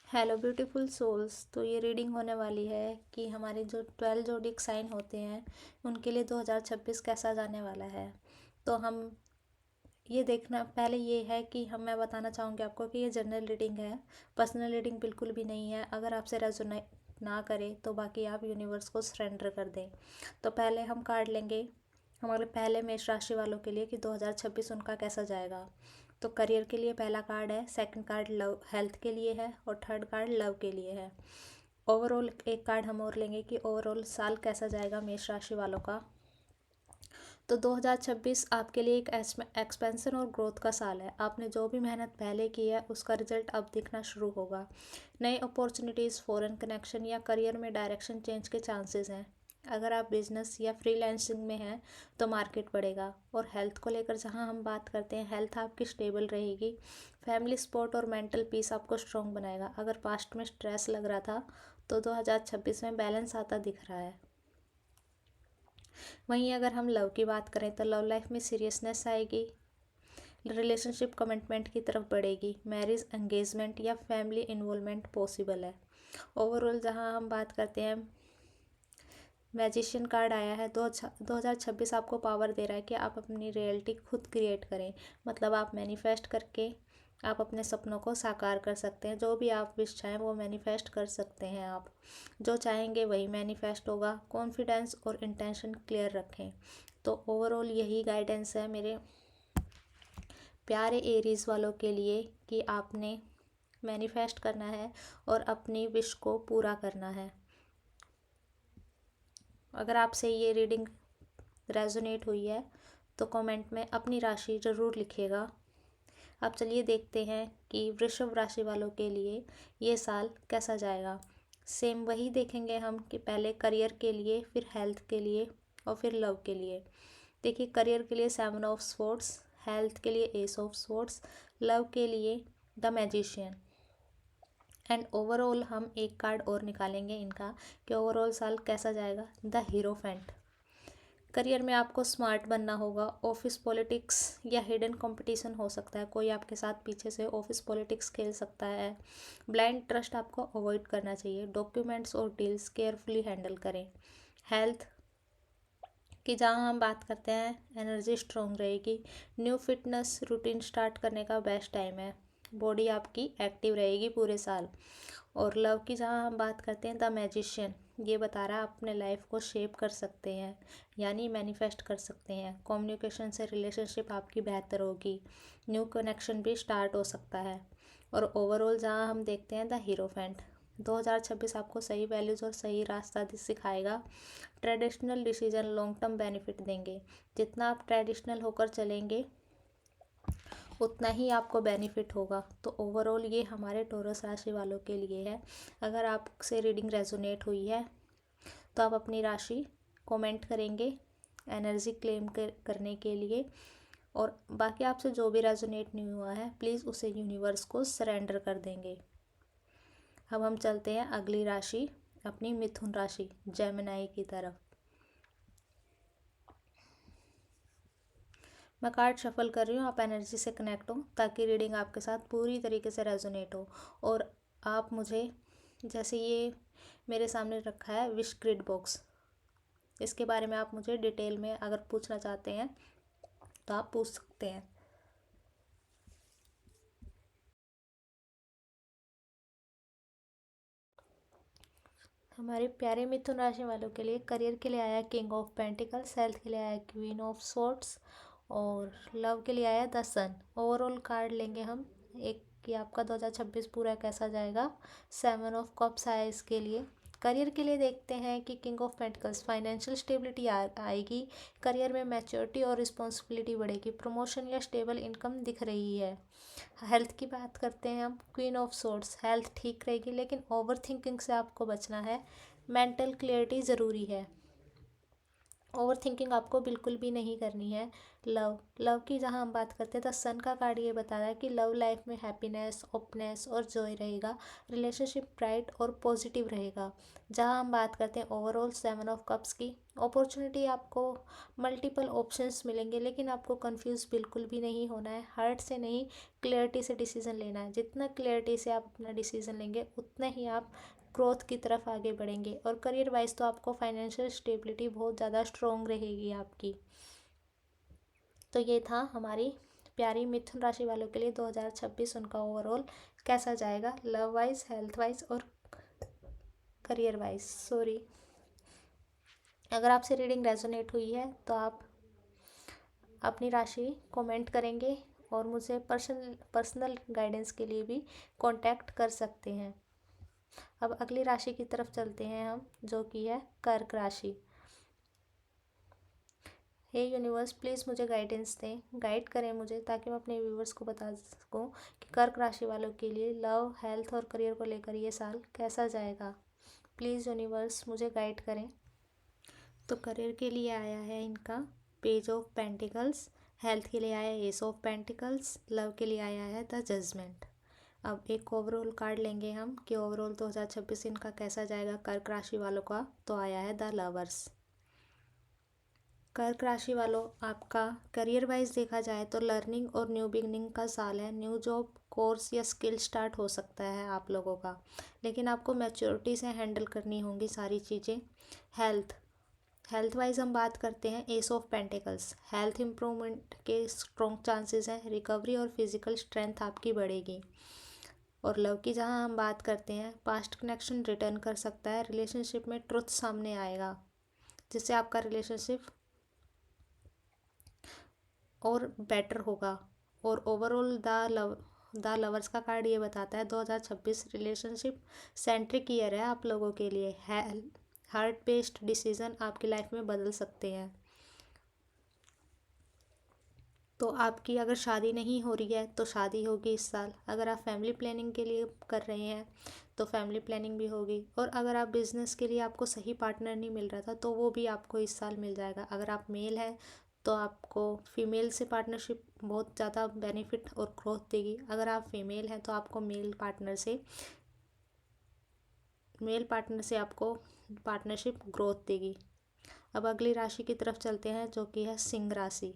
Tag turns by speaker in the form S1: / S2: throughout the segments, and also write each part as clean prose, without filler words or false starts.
S1: Hello beautiful souls. तो ये reading होने वाली है कि हमारे जो 12 जोडिक साइन होते हैं उनके लिए 2026 कैसा जाने वाला है। तो हम ये देखना पहले ये है कि मैं बताना चाहूँगी आपको कि ये जनरल रीडिंग है, पर्सनल रीडिंग बिल्कुल भी नहीं है। अगर आपसे रेजोनेट ना करे तो बाकी आप यूनिवर्स को सरेंडर कर दें। तो पहले हम कार्ड लेंगे हमारे पहले मेष राशि वालों के लिए कि 2026 उनका कैसा जाएगा। तो करियर के लिए पहला कार्ड है, सेकंड कार्ड लव हेल्थ के लिए है और थर्ड कार्ड लव के लिए है। ओवरऑल एक कार्ड हम और लेंगे कि ओवरऑल साल कैसा जाएगा मेष राशि वालों का। तो 2026 आपके लिए एक एक्सपेंशन और ग्रोथ का साल है। आपने जो भी मेहनत पहले की है उसका रिजल्ट अब दिखना शुरू होगा। नई अपॉर्चुनिटीज़, फॉरेन कनेक्शन या करियर में डायरेक्शन चेंज के चांसेस हैं। अगर आप बिजनेस या फ्रीलांसिंग में हैं तो मार्केट बढ़ेगा। और हेल्थ को लेकर जहां हम बात करते हैं, हेल्थ आपकी स्टेबल रहेगी। फैमिली सपोर्ट और मेंटल पीस आपको स्ट्रॉन्ग बनाएगा। अगर पास्ट में स्ट्रेस लग रहा था तो 2026 में बैलेंस आता दिख रहा है। वहीं अगर हम लव की बात करें तो लव लाइफ में सीरियसनेस आएगी। रिलेशनशिप कमिटमेंट की तरफ बढ़ेगी। मैरिज, एंगेजमेंट या फैमिली इन्वॉल्वमेंट पॉसिबल है। ओवरऑल जहां हम बात करते हैं, मैजिशियन कार्ड आया है। 2026 आपको पावर दे रहा है कि आप अपनी रियलिटी खुद क्रिएट करें। मतलब आप मैनिफेस्ट करके आप अपने सपनों को साकार कर सकते हैं। जो भी आप विश चाहें वो मैनिफेस्ट कर सकते हैं। आप जो चाहेंगे वही मैनिफेस्ट होगा। कॉन्फिडेंस और इंटेंशन क्लियर रखें। तो ओवरऑल यही गाइडेंस है मेरे प्यारे एरीज वालों के लिए कि आपने मैनिफेस्ट करना है और अपनी विश को पूरा करना है। अगर आपसे ये रीडिंग रेजोनेट हुई है तो कमेंट में अपनी राशि ज़रूर लिखिएगा। अब चलिए देखते हैं कि वृषभ राशि वालों के लिए ये साल कैसा जाएगा। सेम वही देखेंगे हम कि पहले करियर के लिए, फिर हेल्थ के लिए और फिर लव के लिए। देखिए, करियर के लिए 7 ऑफ स्वॉर्ड्स, हेल्थ के लिए एस ऑफ स्वॉर्ड्स, लव के लिए द मैजिशियन। एंड ओवरऑल हम एक कार्ड और निकालेंगे इनका कि ओवरऑल साल कैसा जाएगा, द हीरोफेंट। करियर में आपको स्मार्ट बनना होगा। ऑफिस पॉलिटिक्स या हिडन कंपटीशन हो सकता है। कोई आपके साथ पीछे से ऑफिस पॉलिटिक्स खेल सकता है। ब्लाइंड ट्रस्ट आपको अवॉइड करना चाहिए। डॉक्यूमेंट्स और डील्स केयरफुली हैंडल करें। हेल्थ कि जहाँ हम बात करते हैं, एनर्जी स्ट्रॉन्ग रहेगी। न्यू फिटनेस रूटीन स्टार्ट करने का बेस्ट टाइम है। बॉडी आपकी एक्टिव रहेगी पूरे साल। और लव की जहाँ हम बात करते हैं, द मैजिशियन ये बता रहा है आप अपने लाइफ को शेप कर सकते हैं, यानी मैनिफेस्ट कर सकते हैं। कम्युनिकेशन से रिलेशनशिप आपकी बेहतर होगी। न्यू कनेक्शन भी स्टार्ट हो सकता है। और ओवरऑल जहाँ हम देखते हैं, द हीरोफेंट 2026 आपको सही वैल्यूज़ और सही रास्ता सिखाएगा। Traditional decision long term benefit देंगे। जितना आप ट्रेडिशनल होकर चलेंगे उतना ही आपको बेनिफिट होगा। तो ओवरऑल ये हमारे टॉरस राशि वालों के लिए है। अगर आपसे रीडिंग रेजोनेट हुई है तो आप अपनी राशि कमेंट करेंगे एनर्जी क्लेम करने के लिए। और बाकी आपसे जो भी रेजोनेट नहीं हुआ है प्लीज़ उसे यूनिवर्स को सरेंडर कर देंगे। अब हम चलते हैं अगली राशि, अपनी मिथुन राशि जेमिनी की तरफ। मैं कार्ड शफल कर रही हूँ, आप एनर्जी से कनेक्ट हो ताकि रीडिंग आपके साथ पूरी तरीके से रेजोनेट हो। और आप मुझे, जैसे ये मेरे सामने रखा है विश ग्रिड बॉक्स, इसके बारे में आप मुझे डिटेल में अगर पूछना चाहते हैं तो आप पूछ सकते हैं। हमारे प्यारे मिथुन राशि वालों के लिए करियर के लिए आया किंग ऑफ पेंटिकल्स, हेल्थ के लिए आया क्वीन ऑफ स्वॉर्ड्स और लव के लिए आया द सन। ओवरऑल कार्ड लेंगे हम एक कि आपका 2026 पूरा कैसा जाएगा। 7 ऑफ कप्स आया इसके लिए। करियर के लिए देखते हैं कि king of pentacles financial stability आएगी। करियर में मैच्योरिटी और रिस्पॉन्सिबिलिटी बढ़ेगी। प्रमोशन या स्टेबल इनकम दिख रही है। हेल्थ की बात करते हैं हम, क्वीन ऑफ सोर्ड्स, हेल्थ ठीक रहेगी लेकिन ओवर थिंकिंग से आपको बचना है। मेंटल क्लियरिटी ज़रूरी है। ओवर थिंकिंग आपको बिल्कुल भी नहीं करनी है। लव की जहां हम बात करते हैं तो सन का कार्ड ये बता रहा है कि लव लाइफ में हैप्पीनेस, ओपनेस और जॉय रहेगा। रिलेशनशिप ब्राइट और पॉजिटिव रहेगा। जहां हम बात करते हैं ओवरऑल 7 ऑफ कप्स की, अपॉर्चुनिटी आपको मल्टीपल ऑप्शंस मिलेंगे, लेकिन आपको कंफ्यूज बिल्कुल भी नहीं होना है। हार्ट से नहीं, क्लियरिटी से डिसीजन लेना है। जितना क्लियरिटी से आप अपना डिसीजन लेंगे उतना ही आप ग्रोथ की तरफ आगे बढ़ेंगे। और करियर वाइज तो आपको फाइनेंशियल स्टेबिलिटी बहुत ज़्यादा स्ट्रॉन्ग रहेगी आपकी। तो ये था हमारी प्यारी मिथुन राशि वालों के लिए 2026 उनका ओवरऑल कैसा जाएगा, लव वाइज, हेल्थ वाइज और करियर वाइज। सॉरी, अगर आपसे रीडिंग रेजोनेट हुई है तो आप अपनी राशि कमेंट करेंगे और मुझे पर्सनल गाइडेंस के लिए भी कांटेक्ट कर सकते हैं। अब अगली राशि की तरफ चलते हैं हम, जो कि है कर्क राशि। हे यूनिवर्स, प्लीज़ मुझे गाइडेंस दें, गाइड करें मुझे, ताकि मैं अपने व्यूवर्स को बता सकूं कि कर्क राशि वालों के लिए लव, हेल्थ और करियर को लेकर ये साल कैसा जाएगा। प्लीज़ यूनिवर्स मुझे गाइड करें। तो करियर के लिए आया है इनका पेज ऑफ पेंटिकल्स, हेल्थ के लिए आया है एस ऑफ पेंटिकल्स, लव के लिए आया है द जजमेंट। अब एक ओवरऑल कार्ड लेंगे हम कि ओवरऑल 2026 इनका कैसा जाएगा कर्क राशि वालों का। तो आया है द लवर्स। कर्क राशि वालों, आपका करियर वाइज देखा जाए तो लर्निंग और न्यू बिगनिंग का साल है। न्यू जॉब, कोर्स या स्किल स्टार्ट हो सकता है आप लोगों का, लेकिन आपको मैच्योरिटी से हैंडल करनी होंगी सारी चीज़ें। हेल्थ वाइज हम बात करते हैं S of pentacles. Health improvement के स्ट्रॉन्ग चांसेस हैं, रिकवरी और फिजिकल स्ट्रेंथ आपकी बढ़ेगी। और लव की जहां हम बात करते हैं, पास्ट कनेक्शन रिटर्न कर सकता है, रिलेशनशिप में ट्रुथ सामने आएगा जिससे आपका रिलेशनशिप और बेटर होगा। और ओवरऑल द लवर्स का कार्ड ये बताता है 2026 रिलेशनशिप सेंट्रिक ईयर है आप लोगों के लिए। हार्ट बेस्ड डिसीजन आपकी लाइफ में बदल सकते हैं। तो आपकी अगर शादी नहीं हो रही है तो शादी होगी इस साल। अगर आप फैमिली प्लानिंग के लिए कर रहे हैं तो फैमिली प्लानिंग भी होगी। और अगर आप बिज़नेस के लिए आपको सही पार्टनर नहीं मिल रहा था तो वो भी आपको इस साल मिल जाएगा। अगर आप मेल हैं तो आपको फीमेल से पार्टनरशिप बहुत ज़्यादा बेनिफिट और ग्रोथ देगी। अगर आप फीमेल हैं तो आपको मेल पार्टनर से आपको पार्टनरशिप ग्रोथ देगी। अब अगली राशि की तरफ चलते हैं, जो कि है सिंह राशि।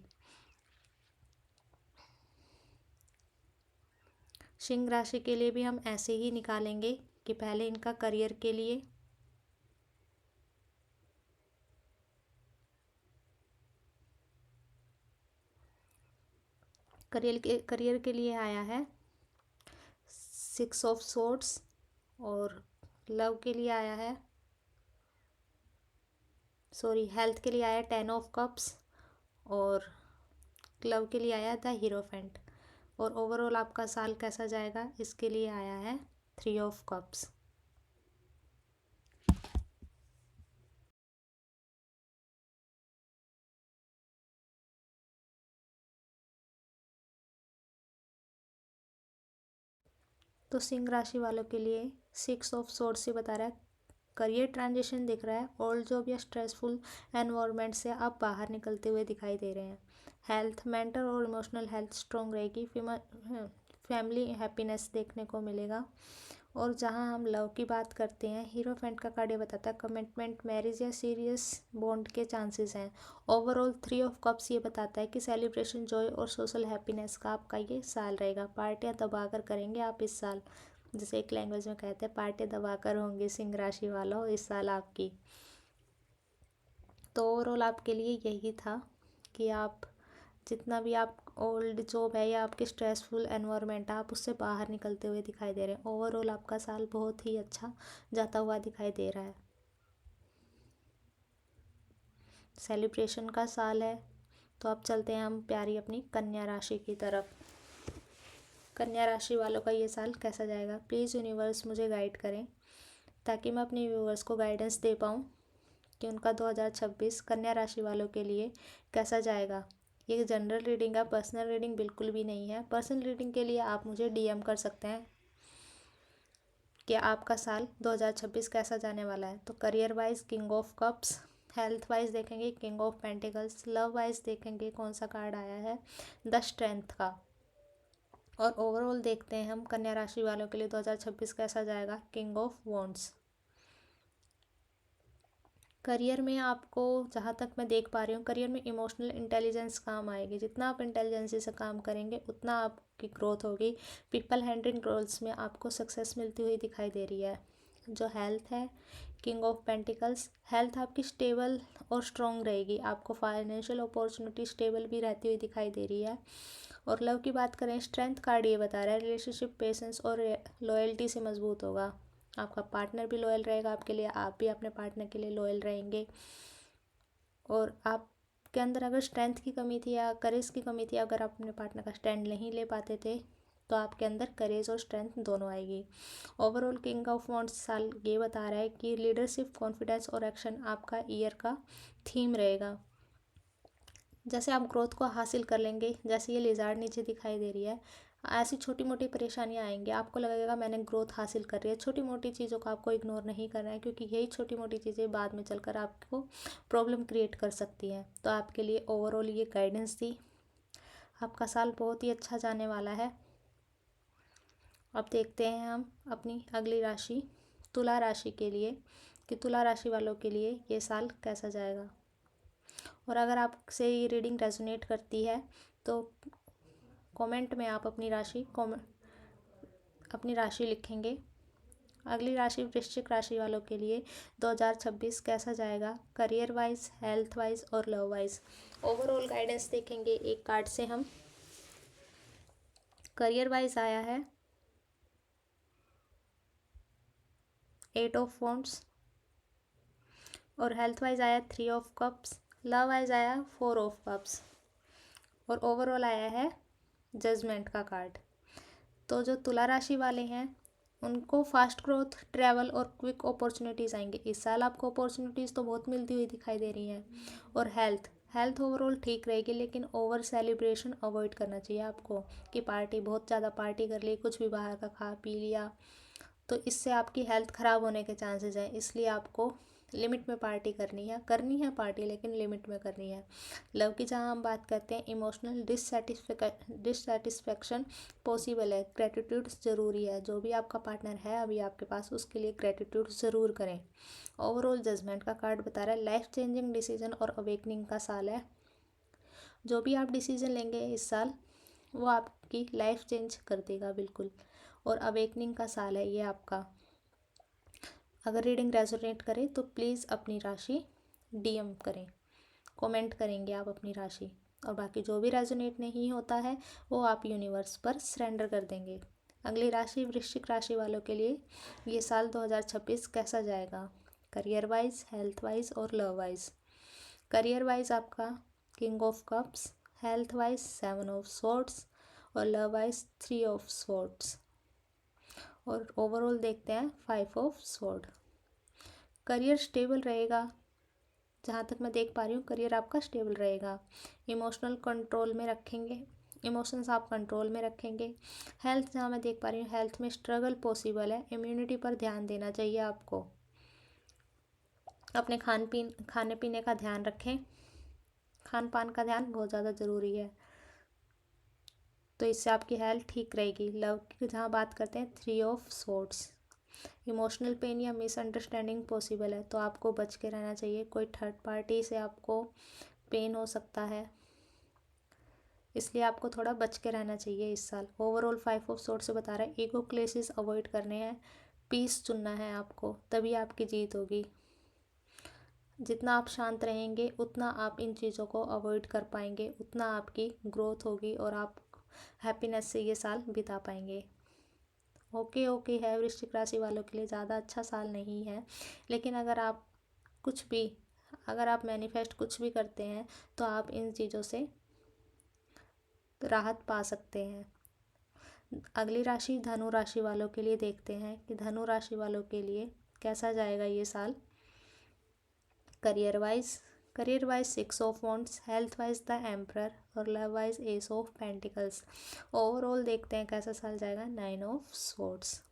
S1: सिंह राशि के लिए भी हम ऐसे ही निकालेंगे कि पहले इनका करियर के लिए, करियर के लिए आया है 6 ऑफ सोर्ड्स। और लव के लिए आया है, सॉरी, हेल्थ के लिए आया 10 ऑफ कप्स। और लव के लिए आया द हीरोफेंट। और ओवरऑल आपका साल कैसा जाएगा इसके लिए आया है 3 ऑफ कप्स। तो सिंह राशि वालों के लिए 6 ऑफ सोर्ड से बता रहा है करियर ट्रांजिशन दिख रहा है। ओल्ड जॉब या स्ट्रेसफुल एनवायरनमेंट से आप बाहर निकलते हुए दिखाई दे रहे हैं। हेल्थ, मेंटल और इमोशनल हेल्थ स्ट्रॉन्ग रहेगी। फैमिली हैप्पीनेस देखने को मिलेगा। और जहां हम लव की बात करते हैं, हीरोफेंट का कार्ड ये बताता है कमिटमेंट, मैरिज या सीरियस बॉन्ड के चांसेस हैं। ओवरऑल 3 ऑफ कप्स ये बताता है कि सेलिब्रेशन, जॉय और सोशल हैप्पीनेस का आपका ये साल रहेगा। पार्टियां दबा कर करेंगे आप इस साल, जैसे एक लैंग्वेज में कहते हैं पार्टी दबा कर होंगी सिंह राशि वालों इस साल आपकी। तो ओवरऑल आपके लिए यही था कि आप जितना भी आप ओल्ड जॉब है या आपके स्ट्रेसफुल एनवायरनमेंट है, आप उससे बाहर निकलते हुए दिखाई दे रहे हैं। ओवरऑल आपका साल बहुत ही अच्छा जाता हुआ दिखाई दे रहा है। सेलिब्रेशन का साल है। तो अब चलते हैं हम प्यारी अपनी कन्या राशि की तरफ। कन्या राशि वालों का ये साल कैसा जाएगा, प्लीज़ यूनिवर्स मुझे गाइड करें ताकि मैं अपने व्यूअर्स को गाइडेंस दे पाऊँ कि उनका 2026 कन्या राशि वालों के लिए कैसा जाएगा। ये जनरल रीडिंग है, पर्सनल रीडिंग बिल्कुल भी नहीं है। पर्सनल रीडिंग के लिए आप मुझे डीएम कर सकते हैं कि आपका साल 2026 कैसा जाने वाला है। तो career wise king of cups, health wise देखेंगे king of pentacles, love wise देखेंगे कौन सा कार्ड आया है द स्ट्रेंथ का। और ओवरऑल देखते हैं हम कन्या राशि वालों के लिए 2026 कैसा जाएगा, किंग ऑफ वॉन्ड्स। करियर में आपको, जहाँ तक मैं देख पा रही हूँ, करियर में इमोशनल इंटेलिजेंस काम आएगी। जितना आप इंटेलिजेंसी से काम करेंगे उतना आपकी ग्रोथ होगी। पीपल हैंडलिंग रोल्स में आपको सक्सेस मिलती हुई दिखाई दे रही है। जो हेल्थ है, किंग ऑफ पेंटिकल्स, हेल्थ आपकी स्टेबल और स्ट्रॉन्ग रहेगी। आपको फाइनेंशियल अपॉर्चुनिटी स्टेबल भी रहती हुई दिखाई दे रही है। और लव की बात करें, स्ट्रेंथ कार्ड ये बता रहा है रिलेशनशिप पेशेंस और लॉयल्टी से मजबूत होगा। आपका पार्टनर भी लॉयल रहेगा आपके लिए, आप भी अपने पार्टनर के लिए लॉयल रहेंगे। और आपके अंदर अगर स्ट्रेंथ की कमी थी या करेज की कमी थी, अगर आप अपने पार्टनर का स्टैंड नहीं ले पाते थे, तो आपके अंदर करेज और स्ट्रेंथ दोनों आएगी। ओवरऑल किंग ऑफ वॉन्ड्स साल ये बता रहा है कि लीडरशिप, कॉन्फिडेंस और एक्शन आपका ईयर का थीम रहेगा। जैसे आप ग्रोथ को हासिल कर लेंगे, जैसे ये लिजार्ड नीचे दिखाई दे रही है, ऐसी छोटी मोटी परेशानियां आएंगी। आपको लगेगा मैंने ग्रोथ हासिल कर रही है। छोटी मोटी चीज़ों को आपको इग्नोर नहीं करना है, क्योंकि यही छोटी मोटी चीज़ें बाद में चलकर आपको प्रॉब्लम क्रिएट कर सकती हैं। तो आपके लिए ओवरऑल ये गाइडेंस थी। आपका साल बहुत ही अच्छा जाने वाला है। अब देखते हैं हम अपनी अगली राशि तुला राशि के लिए, कि तुला राशि वालों के लिए ये साल कैसा जाएगा। और अगर आपसे ये रीडिंग रेजोनेट करती है तो कमेंट में आप अपनी राशि लिखेंगे। अगली राशि वृश्चिक राशि वालों के लिए 2026 कैसा जाएगा, करियर वाइज, हेल्थ वाइज और लव वाइज। ओवरऑल गाइडेंस देखेंगे एक कार्ड से हम। करियर वाइज आया है 8 ऑफ वॉन्ड्स, और हेल्थ वाइज आया 3 ऑफ कप्स, लव वाइज आया 4 ऑफ कप्स, और ओवरऑल आया है जजमेंट का कार्ड। तो जो तुला राशि वाले हैं उनको फास्ट ग्रोथ, ट्रैवल और क्विक अपॉर्चुनिटीज़ आएंगे। इस साल आपको अपॉर्चुनिटीज़ तो बहुत मिलती हुई दिखाई दे रही हैं। और हेल्थ ओवरऑल ठीक रहेगी, लेकिन ओवर सेलिब्रेशन अवॉइड करना चाहिए आपको, कि पार्टी, बहुत ज़्यादा पार्टी कर ली, कुछ भी बाहर का खा पी लिया, तो इससे आपकी हेल्थ ख़राब होने के चांसेस हैं। इसलिए आपको लिमिट में पार्टी करनी है पार्टी, लेकिन लिमिट में करनी है। लव की जहाँ हम बात करते हैं, इमोशनल डिससेटिस्फेक्शन पॉसिबल है, ग्रेटिट्यूड ज़रूरी है। जो भी आपका पार्टनर है अभी आपके पास, उसके लिए ग्रेटिट्यूड ज़रूर करें। ओवरऑल जजमेंट का कार्ड बता रहा है लाइफ चेंजिंग डिसीजन और अवेकनिंग का साल है। जो भी आप डिसीजन लेंगे इस साल, वो आपकी लाइफ चेंज कर देगा बिल्कुल। और अवेकनिंग का साल है ये आपका। अगर रीडिंग रेजोनेट करे तो प्लीज़ अपनी राशि डीएम करें, कमेंट करेंगे आप अपनी राशि। और बाकी जो भी रेजोनेट नहीं होता है वो आप यूनिवर्स पर सरेंडर कर देंगे। अगली राशि वृश्चिक राशि वालों के लिए ये साल 2026 कैसा जाएगा, करियर वाइज, हेल्थ वाइज और लव वाइज। करियर वाइज आपका king of cups, health wise 7 of swords और लव वाइज 3 ऑफ स्वॉर्ड्स। और ओवरऑल देखते हैं 5 ऑफ स्वॉर्ड। करियर स्टेबल रहेगा, जहाँ तक मैं देख पा रही हूँ करियर आपका स्टेबल रहेगा। इमोशनल कंट्रोल में रखेंगे, इमोशंस आप कंट्रोल में रखेंगे। हेल्थ जहाँ मैं देख पा रही हूँ, हेल्थ में स्ट्रगल पॉसिबल है। इम्यूनिटी पर ध्यान देना चाहिए आपको। अपने खाने पीने का ध्यान रखें, खान पान का ध्यान बहुत ज़्यादा ज़रूरी है, तो इससे आपकी हेल्थ ठीक रहेगी। लव की जहाँ बात करते हैं 3 ऑफ स्वॉर्ड्स, इमोशनल पेन या मिसअंडरस्टैंडिंग पॉसिबल है, तो आपको बच के रहना चाहिए। कोई थर्ड पार्टी से आपको पेन हो सकता है, इसलिए आपको थोड़ा बच के रहना चाहिए इस साल। ओवरऑल 5 ऑफ स्वॉर्ड्स से बता रहा है ईगो क्लेशेस अवॉइड करने हैं, पीस चुनना है आपको, तभी आपकी जीत होगी। जितना आप शांत रहेंगे उतना आप इन चीज़ों को अवॉइड कर पाएंगे, उतना आपकी ग्रोथ होगी और आप हैप्पीनेस से ये साल बिता पाएंगे। ओके है वृश्चिक राशि वालों के लिए ज़्यादा अच्छा साल नहीं है, लेकिन अगर आप मैनिफेस्ट कुछ भी करते हैं तो आप इन चीज़ों से राहत पा सकते हैं। अगली राशि धनु राशि वालों के लिए देखते हैं कि धनु राशि वालों के लिए कैसा जाएगा ये साल। Career wise 6 of wands, health wise the emperor और love wise ace of pentacles. Overall देखते हैं कैसा साल जाएगा, 9 ऑफ स्वॉर्ड्स।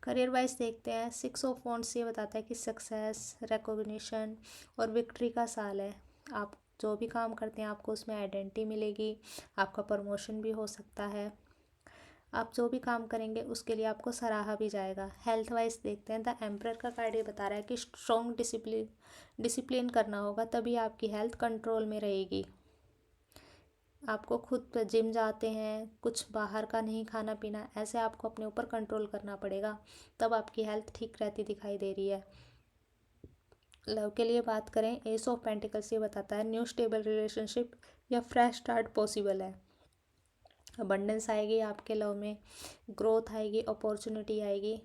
S1: करियर वाइज देखते हैं 6 ऑफ वॉन्ड्स ये बताता है कि सक्सेस, रिकॉग्निशन और विक्ट्री का साल है। आप जो भी काम करते हैं आपको उसमें आइडेंटिटी मिलेगी, आपका प्रमोशन भी हो सकता है। आप जो भी काम करेंगे उसके लिए आपको सराहा भी जाएगा। हेल्थ वाइज देखते हैं, द एम्परर का कार्ड ये बता रहा है कि स्ट्रॉन्ग डिसिप्लिन करना होगा, तभी आपकी हेल्थ कंट्रोल में रहेगी। आपको खुद जिम जाते हैं, कुछ बाहर का नहीं खाना पीना, ऐसे आपको अपने ऊपर कंट्रोल करना पड़ेगा, तब आपकी हेल्थ ठीक रहती दिखाई दे रही है। लव के लिए बात करें, एस ऑफ पेंटिकल्स ये बताता है न्यू स्टेबल रिलेशनशिप या फ्रेश स्टार्ट पॉसिबल है। अबंडेंस आएगी आपके लव में, ग्रोथ आएगी, अपॉर्चुनिटी आएगी,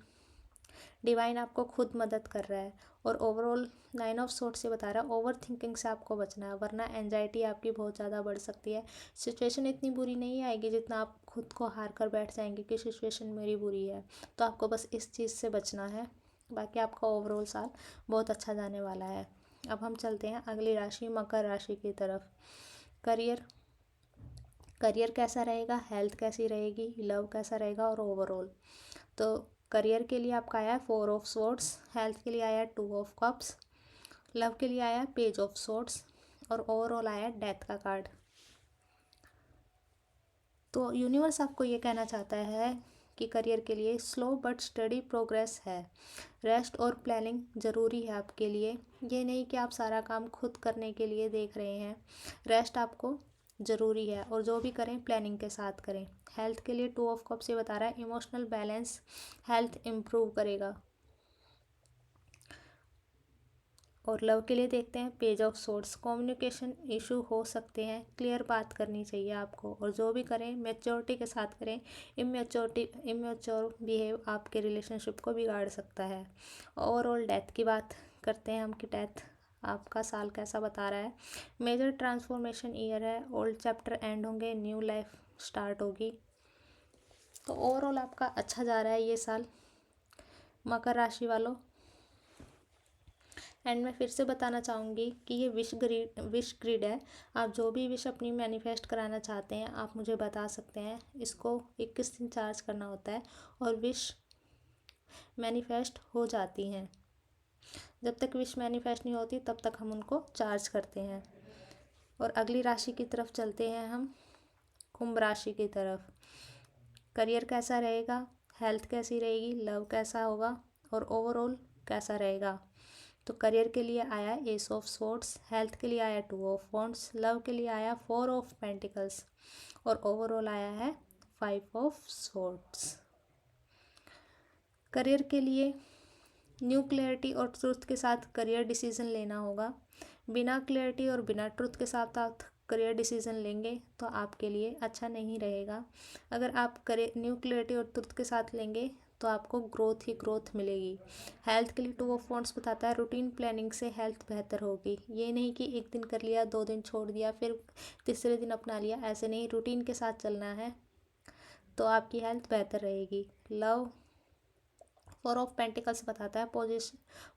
S1: डिवाइन आपको खुद मदद कर रहा है। और ओवरऑल 9 ऑफ सोर्ड से बता रहा है ओवर थिंकिंग से आपको बचना है, वरना एंजाइटी आपकी बहुत ज़्यादा बढ़ सकती है। सिचुएशन इतनी बुरी नहीं आएगी जितना आप खुद को हार कर बैठ जाएंगे कि सिचुएशन मेरी बुरी है, तो आपको बस इस चीज़ से बचना है। बाकी आपका ओवरऑल साल बहुत अच्छा जाने वाला है। अब हम चलते हैं अगली राशि मकर राशि की तरफ। करियर कैसा रहेगा, हेल्थ कैसी रहेगी, लव कैसा रहेगा और ओवरऑल। तो करियर के लिए आपका आया 4 ऑफ स्वॉर्ड्स, हेल्थ के लिए आया 2 ऑफ कप्स, लव के लिए आया पेज ऑफ स्वॉर्ड्स और ओवरऑल आया डेथ का कार्ड। तो यूनिवर्स आपको ये कहना चाहता है कि करियर के लिए स्लो बट स्टडी प्रोग्रेस है। रेस्ट और प्लानिंग ज़रूरी है आपके लिए। ये नहीं कि आप सारा काम खुद करने के लिए देख रहे हैं, रेस्ट आपको ज़रूरी है और जो भी करें प्लानिंग के साथ करें। हेल्थ के लिए 2 ऑफ कप्स से बता रहा है इमोशनल बैलेंस हेल्थ इम्प्रूव करेगा। और लव के लिए देखते हैं page of swords, communication issue हो सकते हैं, क्लियर बात करनी चाहिए आपको और जो भी करें मैच्योरिटी के साथ करें। इमेच्योर बिहेव आपके रिलेशनशिप को बिगाड़ सकता है। ओवरऑल डेथ की बात करते हैं हम कि डेथ आपका साल कैसा बता रहा है। मेजर ट्रांसफॉर्मेशन ईयर है, ओल्ड चैप्टर एंड होंगे, न्यू लाइफ स्टार्ट होगी। तो ओवरऑल आपका अच्छा जा रहा है ये साल मकर राशि वालों। एंड मैं फिर से बताना चाहूँगी कि ये विश ग्रिड है। आप जो भी विश अपनी मैनिफेस्ट कराना चाहते हैं आप मुझे बता सकते हैं। इसको 21 दिन चार्ज करना होता है और विश मैनिफेस्ट हो जाती हैं। जब तक विश मैनिफेस्ट नहीं होती तब तक हम उनको चार्ज करते हैं। और अगली राशि की तरफ चलते हैं हम, कुंभ राशि की तरफ। करियर कैसा रहेगा, हेल्थ कैसी रहेगी, लव कैसा होगा और ओवरऑल कैसा रहेगा। तो करियर के लिए आया एस ऑफ स्वॉर्ड्स, हेल्थ के लिए आया 2 ऑफ वॉन्ड्स, लव के लिए आया 4 ऑफ पेंटिकल्स और ओवरऑल आया है 5 ऑफ स्वॉर्ड्स। करियर के लिए न्यू क्लैरिटी और ट्रुथ के साथ करियर डिसीजन लेना होगा। बिना क्लैरिटी और बिना ट्रुथ के साथ आप करियर डिसीजन लेंगे तो आपके लिए अच्छा नहीं रहेगा। अगर आप न्यू क्लैरिटी और ट्रुथ के साथ लेंगे तो आपको ग्रोथ ही ग्रोथ मिलेगी। हेल्थ के लिए 2 ऑफ वॉन्ड्स बताता है रूटीन प्लानिंग से हेल्थ बेहतर होगी। ये नहीं कि एक दिन कर लिया, 2 दिन छोड़ दिया, फिर तीसरे दिन अपना लिया, ऐसे नहीं, रूटीन के साथ चलना है तो आपकी हेल्थ बेहतर रहेगी। लव 4 ऑफ पेंटिकल्स बताता है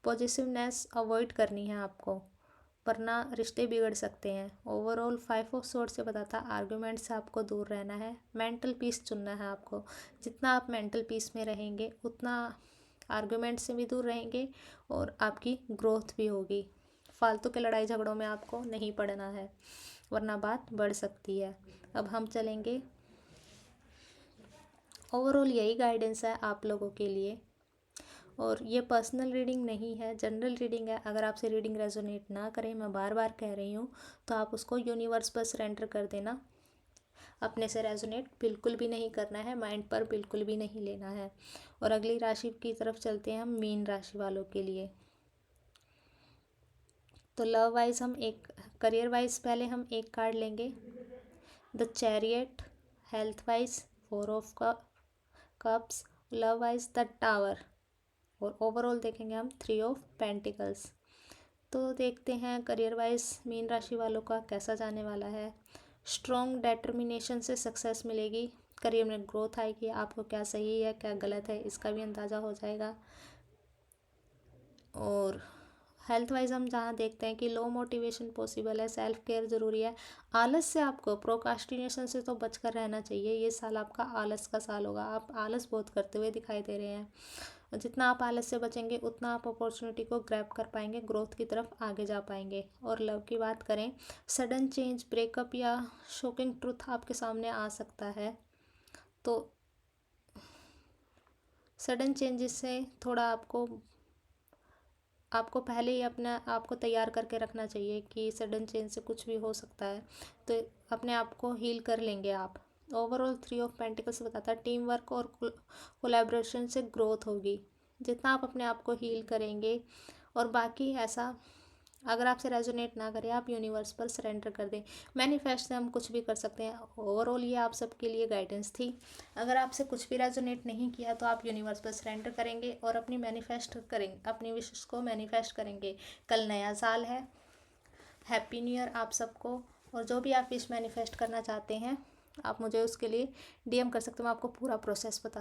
S1: पॉजिटिवनेस अवॉइड करनी है आपको, वरना रिश्ते बिगड़ सकते हैं। ओवरऑल 5 ऑफ स्वॉर्ड्स से बताता है आर्गुमेंट से आपको दूर रहना है, मेंटल पीस चुनना है आपको। जितना आप मेंटल पीस में रहेंगे उतना आर्गुमेंट से भी दूर रहेंगे और आपकी ग्रोथ भी होगी। फालतू के लड़ाई झगड़ों में आपको नहीं पड़ना है, वरना बात बढ़ सकती है। अब हम चलेंगे, ओवरऑल यही गाइडेंस है आप लोगों के लिए और ये पर्सनल रीडिंग नहीं है, जनरल रीडिंग है। अगर आपसे रीडिंग रेजोनेट ना करे, मैं बार बार कह रही हूँ, तो आप उसको यूनिवर्स पर सरेंडर कर देना। अपने से रेजोनेट बिल्कुल भी नहीं करना है, माइंड पर बिल्कुल भी नहीं लेना है। और अगली राशि की तरफ चलते हैं हम, मीन राशि वालों के लिए। तो लव वाइज हम एक, करियर वाइज पहले हम एक कार्ड लेंगे, the chariot. Health wise 4 of cups, love wise the tower और ओवरऑल देखेंगे हम 3 ऑफ पेंटिकल्स। तो देखते हैं करियर वाइज मीन राशि वालों का कैसा जाने वाला है। स्ट्रॉन्ग डेटर्मिनेशन से सक्सेस मिलेगी, करियर में ग्रोथ आएगी, आपको क्या सही है क्या गलत है इसका भी अंदाज़ा हो जाएगा। और हेल्थ वाइज हम जहाँ देखते हैं कि लो मोटिवेशन पॉसिबल है, सेल्फ केयर ज़रूरी है। आलस से आपको, प्रोकास्टिनेशन से तो बचकर रहना चाहिए। ये साल आपका आलस का साल होगा, आप आलस बहुत करते हुए दिखाई दे रहे हैं। जितना आप आलस से बचेंगे उतना आप अपॉर्चुनिटी को ग्रैब कर पाएंगे, ग्रोथ की तरफ आगे जा पाएंगे। और लव की बात करें, सडन चेंज, ब्रेकअप या शॉकिंग ट्रुथ आपके सामने आ सकता है, तो सडन चेंजेस से थोड़ा आपको पहले ही अपना आपको तैयार करके रखना चाहिए कि सडन चेंज से कुछ भी हो सकता है, तो अपने आप को हील कर लेंगे आप। ओवरऑल 3 ऑफ पेंटिकल्स बताता है टीम वर्क और कोलैबोरेशन से ग्रोथ होगी। जितना आप अपने आप को हील करेंगे, और बाकी ऐसा अगर आपसे रेजोनेट ना करे आप यूनिवर्स पर सरेंडर कर दें। मैनिफेस्ट से हम कुछ भी कर सकते हैं। ओवरऑल ये आप सबके लिए गाइडेंस थी। अगर आपसे कुछ भी रेजोनेट नहीं किया तो आप यूनिवर्स पर सरेंडर करेंगे और अपनी मैनिफेस्ट करेंगे, अपनी विशेष को मैनिफेस्ट करेंगे। कल नया साल है, हैप्पी न्यू ईयर आप सबको। और जो भी आप विश मैनिफेस्ट करना चाहते हैं आप मुझे उसके लिए DM कर सकते हो, मैं आपको पूरा प्रोसेस बता